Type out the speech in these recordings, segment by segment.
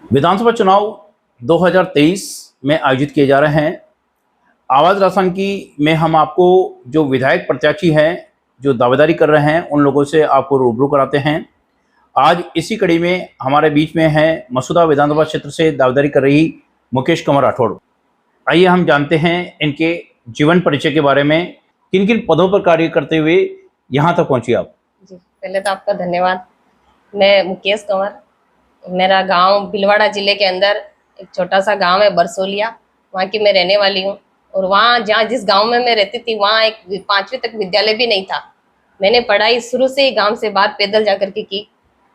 विधानसभा चुनाव 2023 में आयोजित किए जा रहे हैं। आवाज़ राजस्थान की में हम आपको जो विधायक प्रत्याशी हैं, जो दावेदारी कर रहे हैं, उन लोगों से आपको रूबरू कराते हैं। आज इसी कड़ी में हमारे बीच में है मसूदा विधानसभा क्षेत्र से दावेदारी कर रही मुकेश कंवर राठौड़। आइए हम जानते हैं इनके जीवन परिचय के बारे में, किन किन पदों पर कार्य करते हुए यहाँ तक पहुँची आप। जी, पहले तो आपका धन्यवाद। मैं मुकेश कंवर, मेरा गांव भीलवाड़ा जिले के अंदर एक छोटा सा गांव है बरसोलिया, वहाँ की मैं रहने वाली हूँ। और वहाँ जहाँ जिस गांव में मैं रहती थी वहाँ एक 5वीं तक विद्यालय भी नहीं था। मैंने पढ़ाई शुरू से ही गांव से बाहर पैदल जाकर के की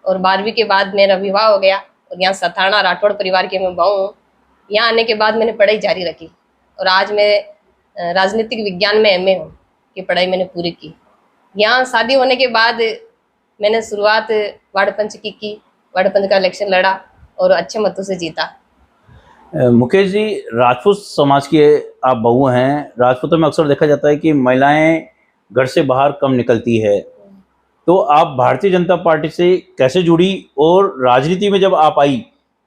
और 12वीं के बाद मेरा विवाह हो गया और यहाँ सथाना राठौड़ परिवार के मैं बहू हूँ। यहाँ आने के बाद मैंने पढ़ाई जारी रखी और आज मैं राजनीतिक विज्ञान में MA हूँ कि पढ़ाई मैंने पूरी की। यहाँ शादी होने के बाद मैंने शुरुआत वार्ड पंच की वार्ड पंच का इलेक्शन लड़ा और अच्छे मतों से जीता। मुकेश जी, राजपूत समाज के आप बहू हैं। राजपूतों में अक्सर देखा जाता है कि महिलाएं घर से बाहर कम निकलती है, तो आप भारतीय जनता पार्टी से कैसे जुड़ी और राजनीति में जब आप आई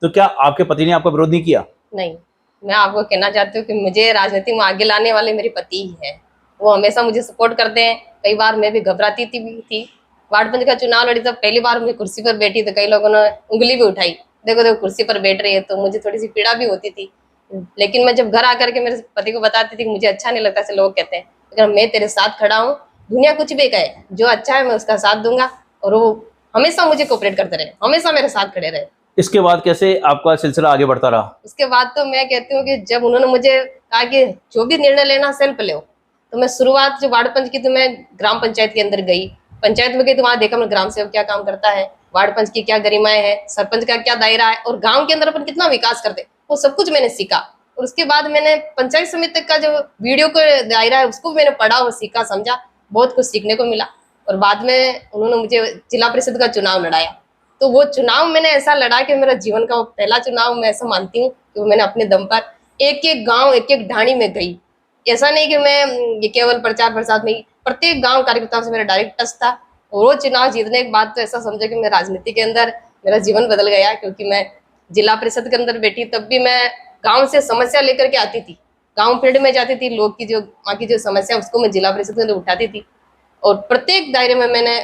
तो क्या आपके पति ने आपका विरोध नहीं किया? नहीं, मैं आपको कहना चाहती हूँ कि मुझे राजनीति में आगे लाने वाले मेरे पति ही है। वो हमेशा मुझे सपोर्ट करते हैं। कई बार मैं भी घबराती थी। वार्ड पंच का चुनाव लड़ी, तब पहली बार मैं कुर्सी पर बैठी तो कई लोगों ने उंगली भी उठाई, देखो देखो कुर्सी पर बैठ रही है, तो मुझे थोड़ी सी पीड़ा भी होती थी। लेकिन मैं जब घर आकर के मेरे पति को बताती थी कि मुझे अच्छा नहीं लगता, ऐसे लोग कहते हैं, लेकिन मैं तेरे साथ खड़ा हूँ, दुनिया कुछ भी कहे, जो अच्छा है मैं उसका साथ दूंगा। और वो हमेशा मुझे कोऑपरेट करते रहे, हमेशा मेरे साथ खड़े रहे। इसके बाद कैसे आपका सिलसिला आगे बढ़ता रहा? इसके बाद तो मैं कहती हूँ कि जब उन्होंने मुझे कहा कि जो भी निर्णय लेना सेल्फ लो, तो मैं शुरुआत जो वार्ड पंच की तो मैं ग्राम पंचायत के अंदर गई। पंचायत में गई तो वहां देखा मैं ग्राम सेवक क्या काम करता है, वार्ड पंच की क्या गरिमाएं है, सरपंच का क्या दायरा है और गांव के अंदर अपन कितना विकास करते, वो सब कुछ मैंने सीखा। और उसके बाद मैंने पंचायत समिति का जो वीडियो का दायरा है उसको मैंने पढ़ा और सीखा, समझा, बहुत कुछ सीखने को मिला। और बाद में उन्होंने मुझे जिला परिषद का चुनाव लड़ाया, तो वो चुनाव मैंने ऐसा लड़ा कि मेरा जीवन का वो पहला चुनाव मैं ऐसा मानती हूँ कि वो मैंने अपने दम पर एक एक गांव एक एक ढाणी में गई। ऐसा नहीं कि मैं ये केवल प्रचार प्रसार नहीं, प्रत्येक गांव कार्यकर्ताओं से मेरा डायरेक्ट टच था। और वो चुनाव जीतने के बाद तो ऐसा समझा कि मैं राजनीति के अंदर मेरा जीवन बदल गया, क्योंकि मैं जिला परिषद के अंदर बैठी तब भी मैं गाँव से समस्या लेकर के आती थी, गाँव फील्ड में जाती थी, लोग की जो वहाँ की जो समस्या उसको मैं जिला परिषद के अंदर उठाती थी। और प्रत्येक दायरे में मैंने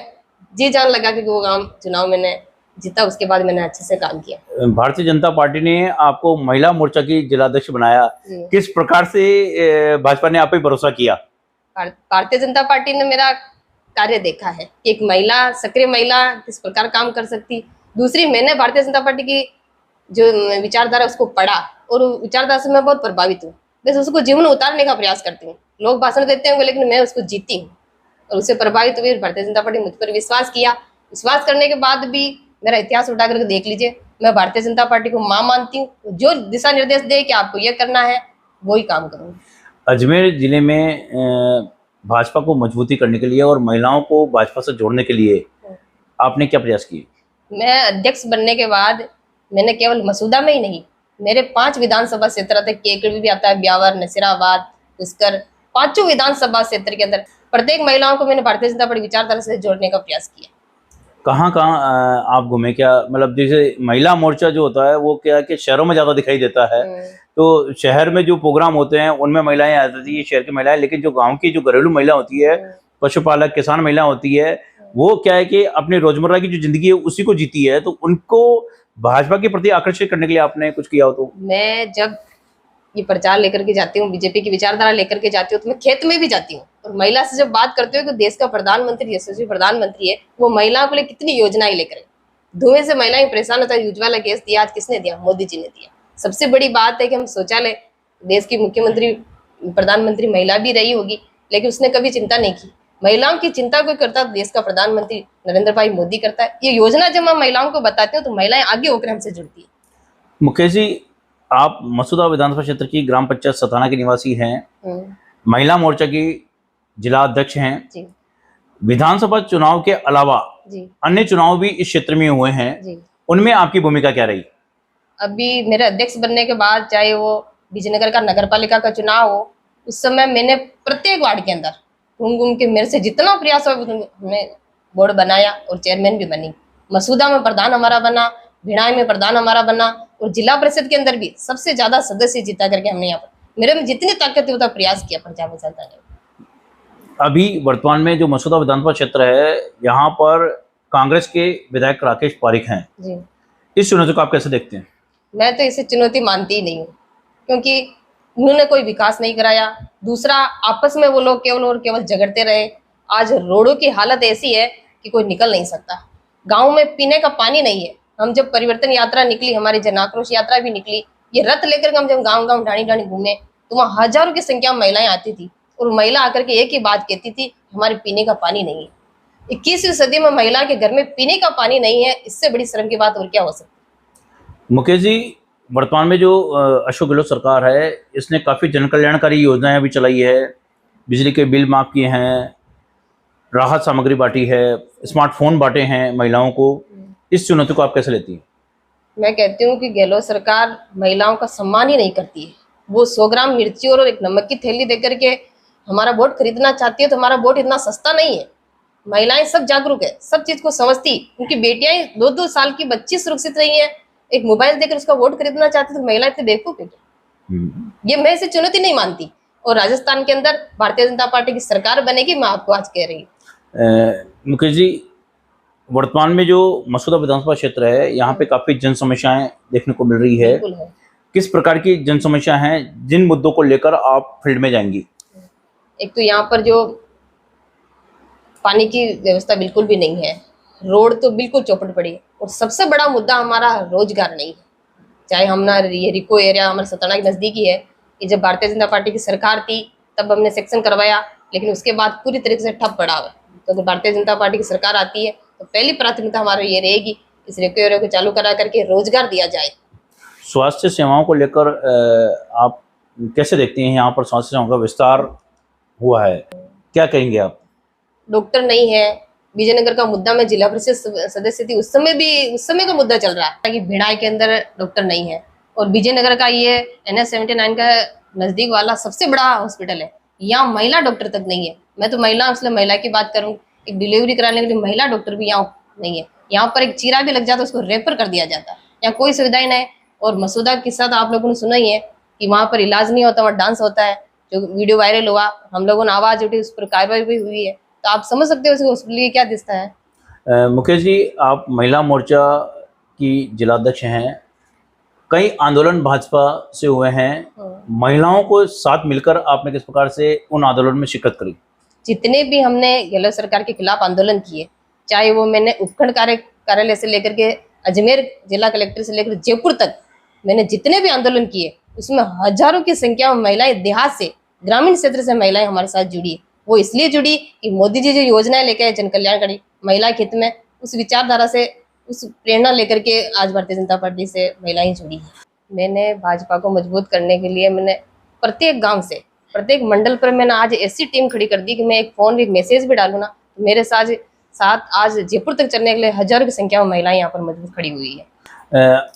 जी जान लगा कि वो गाँव चुनाव मैंने जीता। उसके बाद मैंने अच्छे से काम किया। भारतीय जनता पार्टी ने आपको महिला मोर्चा की जिलाध्यक्ष बनाया, किस प्रकार से भाजपा ने आप पे भरोसा किया? भारतीय जनता पार्टी ने मेरा कार्य देखा है, एक महिला, सक्रिय महिला किस प्रकार काम कर सकती। दूसरी, मैंने भारतीय जनता पार्टी की जो विचारधारा उसको पढ़ा और विचारधारा से मैं बहुत प्रभावित हूँ। बस उसको जीवन में उतारने का प्रयास करती हूँ। लोग भाषण देते होंगे लेकिन मैं उसको जीती हूँ और उससे प्रभावित हुई। भारतीय जनता पार्टी मुझ पर विश्वास किया। विश्वास करने के बाद भी मेरा इतिहास उठा करके देख लीजिए, मैं भारतीय जनता पार्टी को मां मानती हूँ। जो दिशा निर्देश दे कि आपको ये करना है वही काम करूँगी। अजमेर जिले में भाजपा को मजबूती करने के लिए और महिलाओं को भाजपा से जोड़ने के लिए आपने क्या प्रयास किए? मैं अध्यक्ष बनने के बाद मैंने केवल मसूदा में ही नहीं, मेरे 5 विधानसभा क्षेत्र थे, केकड़ी भी आता है, ब्यावर, नसीराबाद, पुष्कर, 5 विधानसभा क्षेत्र के अंदर प्रत्येक महिलाओं को मैंने भारतीय जनता पार्टी विचारधारा से जोड़ने का प्रयास किया। कहाँ कहाँ आप घूमे? क्या मतलब, जैसे महिला मोर्चा जो होता है वो क्या है कि शहरों में ज़्यादा दिखाई देता है, तो शहर में जो प्रोग्राम होते हैं उनमें महिलाएं आ जाती है, शहर की महिलाएं, लेकिन जो गांव की जो घरेलू महिला होती है, पशुपालक, किसान महिला होती है, वो क्या है कि अपनी रोजमर्रा की जो जिंदगी है उसी को जीती है। तो उनको भाजपा के प्रति आकर्षित करने के लिए आपने कुछ किया हो? तो मैं जब ये प्रचार लेकर के जाती हूँ, बीजेपी की विचारधारा लेकर के जाती हूँ, तो मैं खेत में भी जाती हूँ और महिला से जब बात करती हूँ कि देश का प्रधानमंत्री, यशस्वी प्रधानमंत्री है, वो महिलाओं के लिए कितनी योजनाएं लेकर, धुएं से महिलाएं परेशान होता है। उज्ज्वला गैस दिया, आज किसने दिया? मोदी जी ने दिया। सबसे बड़ी बात है कि हम शौचालय, देश की मुख्यमंत्री, प्रधानमंत्री महिला भी रही होगी, लेकिन उसने कभी चिंता नहीं की। महिलाओं की चिंता कोई करता, देश का प्रधानमंत्री नरेंद्र भाई मोदी करता है। ये योजना जब हम महिलाओं को बताते हैं तो महिलाएं आगे होकर हमसे जुड़ती है। मुकेश जी, आप मसूदा विधानसभा क्षेत्र की ग्राम पंचायत सथाना के निवासी हैं, महिला मोर्चा की जिला अध्यक्ष हैं। विधानसभा चुनाव के अलावा अन्य चुनाव भी इस क्षेत्र में हुए हैं, उनमें आपकी भूमिका क्या रही? अभी मेरे अध्यक्ष बनने के बाद, चाहे वो विजयनगर का नगर पालिका का चुनाव हो, उस समय मैंने प्रत्येक वार्ड के अंदर घूम घूम के मेरे से जितना प्रयास हो हमने बोर्ड बनाया और चेयरमैन भी बनी। मसूदा में प्रधान हमारा बना, भिड़ाई में प्रधान हमारा बना और जिला परिषद के अंदर भी सबसे ज्यादा सदस्य जीता करके हमने यहाँ पर मेरे में जितनी ताकत है उतना प्रयास किया पंजाब में जनता ने। अभी वर्तमान में जो मसूदा विधानसभा क्षेत्र है, यहाँ पर कांग्रेस के विधायक राकेश पारिक हैं। जी, इस चुनौती को आप कैसे देखते हैं? मैं तो इसे चुनौती मानती ही नहीं हूँ, क्योंकि उन्होंने कोई विकास नहीं कराया। दूसरा, आपस में वो लोग केवल और केवल झगड़ते रहे। आज रोडों की हालत ऐसी है कि कोई निकल नहीं सकता। गांव में पीने का पानी नहीं है। हम जब परिवर्तन यात्रा निकली, हमारी जन आक्रोश यात्रा भी निकली, ये रथ लेकर हम जब गांव गांव ढाणी ढाणी घूमे तो वहाँ हजारों की संख्या में महिलाएं आती थी और महिला आकर के एक ही बात कहती थी, हमारे पीने का पानी नहीं है। 21वीं सदी में महिला के घर में पीने का पानी नहीं है, इससे बड़ी शर्म की बात और क्या हो सकती। मुकेश जी, वर्तमान में जो अशोक गहलोत सरकार है, इसने काफ़ी जन कल्याणकारी योजनाएं भी चलाई है, बिजली के बिल माफ़ किए हैं, राहत सामग्री बांटी है, स्मार्टफोन बांटे हैं महिलाओं को। इस चुनौती को आप कैसे लेती हैं? मैं कहती हूँ कि गहलोत सरकार महिलाओं का सम्मान ही नहीं करती है। वो 100 ग्राम मिर्ची और एक नमक की थैली देकर के हमारा वोट खरीदना चाहती है, तो हमारा वोट इतना सस्ता नहीं है। महिलाएं सब जागरूक है, सब चीज को समझती। उनकी बेटियां 2-2 साल की बच्ची सुरक्षित रही है, एक मोबाइल देकर उसका वोट खरीदना चाहती, तो महिलाएं इतनी बेवकूफ है क्या? ये मैं इसे चुनौती नहीं मानती। और राजस्थान के अंदर भारतीय जनता पार्टी की सरकार बनेगी, मैं आपको आज कह रही हूँ। मुकेश जी, वर्तमान में जो मसूदा विधानसभा क्षेत्र है, यहाँ पे काफ़ी जन समस्याएं देखने को मिल रही है। बिल्कुल है। किस प्रकार की जन समस्या हैं, जिन मुद्दों को लेकर आप फील्ड में जाएंगी? एक तो यहाँ पर जो पानी की व्यवस्था बिल्कुल भी नहीं है, रोड तो बिल्कुल चौपट पड़ी है, और सबसे बड़ा मुद्दा हमारा रोजगार नहीं है। चाहे हमारा ये रिको एरिया हमारे सतना के नजदीकी है, कि जब भारतीय जनता पार्टी की सरकार थी तब हमने सेक्शन करवाया, लेकिन उसके बाद पूरी तरीके से ठप पड़ा हुआ है। तो अगर भारतीय जनता पार्टी की सरकार आती है तो पहली प्राथमिकता हमारी ये रहेगी, इस रिको एरिया को चालू करा करके रोजगार दिया जाए। स्वास्थ्य सेवाओं को लेकर आप कैसे देखती हैं? यहाँ पर स्वास्थ्य सेवाओं का विस्तार हुआ है, क्या कहेंगे आप? डॉक्टर नहीं है। विजयनगर का मुद्दा में जिला परिषद सदस्य थी, उस समय का मुद्दा चल रहा है कि भिड़ाई के अंदर डॉक्टर नहीं है, और विजयनगर का ये NH-79 का नजदीक वाला सबसे बड़ा हॉस्पिटल है, यहाँ महिला डॉक्टर तक नहीं है। मैं तो महिला, इसलिए महिला की बात करूँ, एक डिलीवरी कराने के लिए महिला डॉक्टर भी यहाँ नहीं है। यहाँ पर एक चीरा भी लग जाता है, उसको रेफर कर दिया जाता है। यहाँ कोई सुविधाएं नहीं। और मसूदा के साथ आप लोगों ने सुना ही है कि वहाँ पर इलाज नहीं होता, वहाँ डांस होता है, जो वीडियो वायरल हुआ, हम लोगों ने आवाज उठी, उस पर कार्रवाई भी हुई है। तो आप समझ सकते हो उसके लिए क्या दिखता है। मुकेश जी, आप महिला मोर्चा की जिलाध्यक्ष हैं, कई आंदोलन भाजपा से हुए हैं, महिलाओं को साथ मिलकर आपने किस प्रकार से उन आंदोलन में शिरकत करी? जितने भी हमने गहलोत सरकार के खिलाफ आंदोलन किए, चाहे वो मैंने उपखंड कार्यालय से लेकर के अजमेर जिला कलेक्टर से लेकर जयपुर तक मैंने जितने भी आंदोलन किए, उसमें हजारों की संख्या में महिलाएं, देहात से, ग्रामीण क्षेत्र से महिलाएं हमारे साथ जुड़ी है। वो इसलिए जुड़ी कि मोदी जी जो योजनाएं लेके आए जन कल्याणकारी, महिला के हित में, उस विचारधारा से, उस प्रेरणा लेकर के आज भारतीय जनता पार्टी से महिलाएं जुड़ी है। मैंने भाजपा को मजबूत करने के लिए मैंने प्रत्येक गांव से, प्रत्येक मंडल पर मैंने आज ऐसी टीम खड़ी कर दी कि मैं एक फोन, एक मैसेज भी डालूँ ना, तो मेरे साथ आज जयपुर तक चलने के लिए हजारों की संख्या में महिलाएं यहाँ पर मजबूत खड़ी हुई है।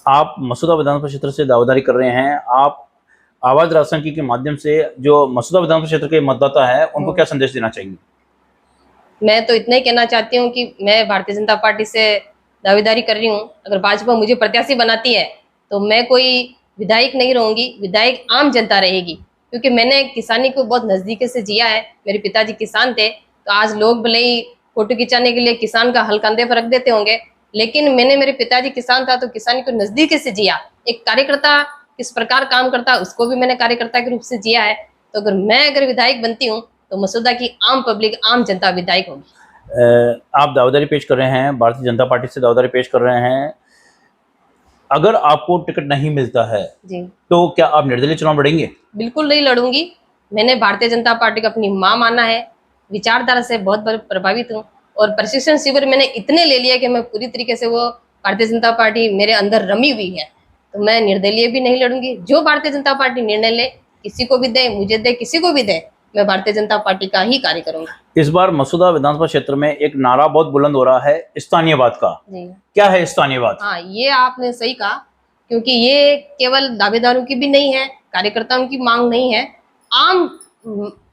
आप मसूदा विधानसभा क्षेत्र से दावेदारी कर रहे हैं, आप आवाज राशन के माध्यम से जो मसूदा विधानसभा क्षेत्र के मतदाता है उनको क्या संदेश देना चाहेंगे? मैं तो इतना ही कहना चाहती हूँ कि मैं भारतीय जनता पार्टी से दावेदारी कर रही हूँ। अगर भाजपा मुझे प्रत्याशी बनाती है तो मैं कोई विधायक नहीं रहूंगी, विधायक आम जनता रहेगी, क्योंकि मैंने किसानी को बहुत नजदीक से जिया है। मेरे पिताजी किसान थे, तो आज लोग भले ही फोटो खिंचाने के लिए किसान का हल कंधे पर रख देते होंगे, लेकिन मेरे पिताजी किसान था तो किसानी को नजदीक से जिया। एक कार्यकर्ता किस प्रकार काम करता है उसको भी मैंने कार्यकर्ता के रूप से जिया है। तो अगर विधायक बनती हूँ तो मसूदा की आम पब्लिक, आम जनता विधायक होगी। आप दावेदारी पेश कर रहे हैं, भारतीय जनता पार्टी से दावेदारी पेश कर रहे हैं, अगर आपको टिकट नहीं मिलता है जी, तो क्या आप निर्दलीय चुनाव लड़ेंगे? बिल्कुल नहीं लड़ूंगी। मैंने भारतीय जनता पार्टी को अपनी मां माना है, विचारधारा से बहुत प्रभावित हूँ, और प्रशिक्षण शिविर मैंने इतने ले लिया कि मैं पूरी तरीके से वो भारतीय जनता पार्टी मेरे अंदर रमी हुई है। तो मैं निर्दलीय भी नहीं लड़ूंगी। जो भारतीय जनता पार्टी निर्णय ले, किसी को भी दे, मुझे दे, किसी को भी दे, मैं भारतीय जनता पार्टी का ही कार्य करूंगा। इस बार मसूदा विधानसभा क्षेत्र में एक नारा बहुत बुलंद हो रहा है, स्थानीयवाद का। जी, क्या है स्थानीयवाद? हाँ, ये आपने सही कहा, क्योंकि ये केवल दावेदारों की भी नहीं है, कार्यकर्ताओं की मांग नहीं है। आम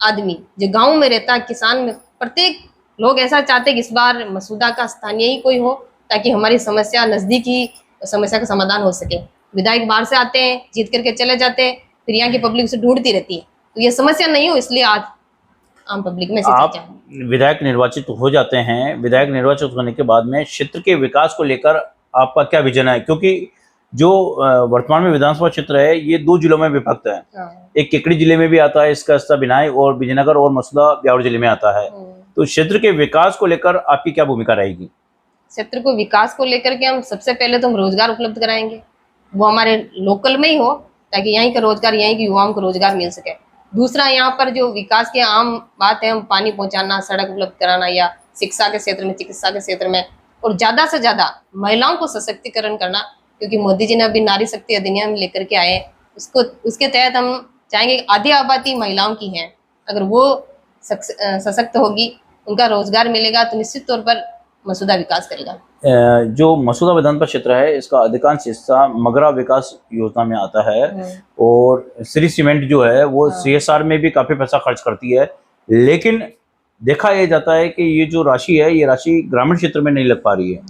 आदमी जो गांव में रहता है, किसान में, प्रत्येक लोग ऐसा चाहते हैं कि इस बार मसूदा का स्थानीय ही कोई हो, ताकि हमारी समस्या, नजदीकी समस्या का समाधान हो सके। विधायक बाहर से आते हैं, जीत करके चले जाते हैं, फिर यहाँ की पब्लिक उसे ढूंढती रहती है। तो ये समस्या नहीं हो, इसलिए आज आम पब्लिक में आप विधायक निर्वाचित हो जाते हैं, विधायक निर्वाचित होने के बाद में क्षेत्र के विकास को लेकर आपका क्या विजन है? क्योंकि जो वर्तमान में विधानसभा क्षेत्र है ये 2 जिलों में विभक्त है। एक केकड़ी जिले में भी आता है इसका हिस्सा बिनाई, और विजयनगर और मसूदा ब्यावर जिले में आता है। तो क्षेत्र के विकास को लेकर आपकी क्या भूमिका रहेगी? क्षेत्र को विकास को लेकर के हम सबसे पहले तो हम रोजगार उपलब्ध कराएंगे, वो हमारे लोकल में ही हो, ताकि यहीं का रोजगार, यहीं के युवाओं को रोजगार मिल सके। दूसरा, यहाँ पर जो विकास की आम बात है, हम पानी पहुंचाना, सड़क उपलब्ध कराना, या शिक्षा के क्षेत्र में, चिकित्सा के क्षेत्र में, और ज्यादा से ज्यादा महिलाओं को सशक्तिकरण करना, क्योंकि मोदी जी ने अभी नारी शक्ति अधिनियम लेकर के आए, उसके तहत हम चाहेंगे आधी आबादी महिलाओं की है, अगर वो सशक्त होगी, उनका रोजगार मिलेगा, तो निश्चित तौर पर मसूदा विकास करेगा। जो मसूदा विधानसभा क्षेत्र है इसका अधिकांश हिस्सा मगरा विकास योजना में आता है, और श्री सीमेंट जो है वो CSR में भी काफी पैसा खर्च करती है, लेकिन देखा यह जाता है कि ये जो राशि है ये राशि ग्रामीण क्षेत्र में नहीं लग पा रही है।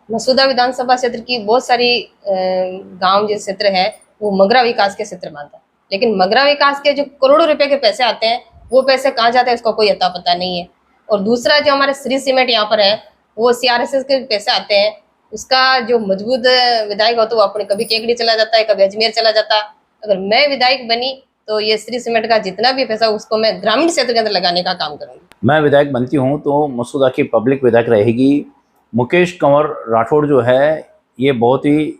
मसूदा विधानसभा क्षेत्र की बहुत सारी गांव जो क्षेत्र है वो मगरा विकास के क्षेत्र में आता है, लेकिन मगरा विकास के जो करोड़ों रुपए के पैसे आते हैं वो पैसे कहाँ जाते हैं इसका कोई अता पता नहीं है। और दूसरा, जो हमारे श्री सीमेंट यहाँ पर है वो CRSS के पैसे आते हैं, उसका जो मजबूत विधायक हो तो वो अपने कभी केकड़ी चला जाता है, कभी अजमेर चला जाता है। अगर मैं विधायक बनी तो ये श्री सीमेंट का जितना भी पैसा उसको मैं ग्रामीण क्षेत्र के अंदर लगाने का काम करूंगी। मैं विधायक बनती हूँ तो मसूदा की पब्लिक विधायक रहेगी। मुकेश कंवर राठौड़ जो है ये बहुत ही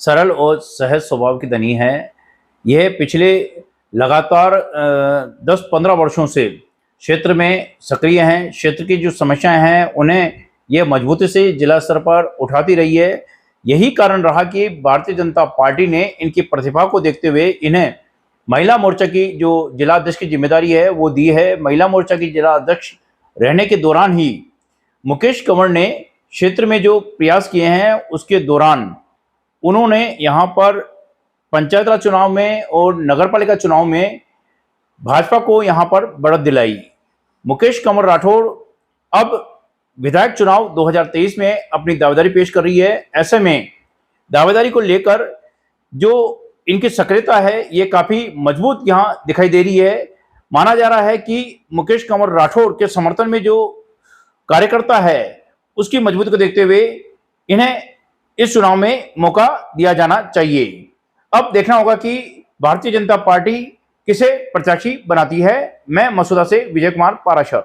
सरल और सहज स्वभाव की धनी है। यह पिछले लगातार 10-15 वर्षों से क्षेत्र में सक्रिय हैं। क्षेत्र की जो समस्याएं हैं उन्हें यह मजबूती से जिला स्तर पर उठाती रही है। यही कारण रहा कि भारतीय जनता पार्टी ने इनकी प्रतिभा को देखते हुए इन्हें महिला मोर्चा की जो जिला अध्यक्ष की जिम्मेदारी है वो दी है। महिला मोर्चा की जिला अध्यक्ष रहने के दौरान ही मुकेश कंवर ने क्षेत्र में जो प्रयास किए हैं उसके दौरान उन्होंने यहाँ पर पंचायत राज चुनाव में और नगरपालिका चुनाव में भाजपा को यहाँ पर बढ़त दिलाई। मुकेश कंवर राठौड़ अब विधायक चुनाव 2023 में अपनी दावेदारी पेश कर रही है। ऐसे में दावेदारी को लेकर जो इनकी सक्रियता है ये काफी मजबूत यहाँ दिखाई दे रही है। माना जा रहा है कि मुकेश कंवर राठौड़ के समर्थन में जो कार्यकर्ता है उसकी मजबूती को देखते हुए इन्हें इस चुनाव में मौका दिया जाना चाहिए। अब देखना होगा कि भारतीय जनता पार्टी किसे प्रत्याशी बनाती है। मैं मसूदा से विजय कुमार पाराशर।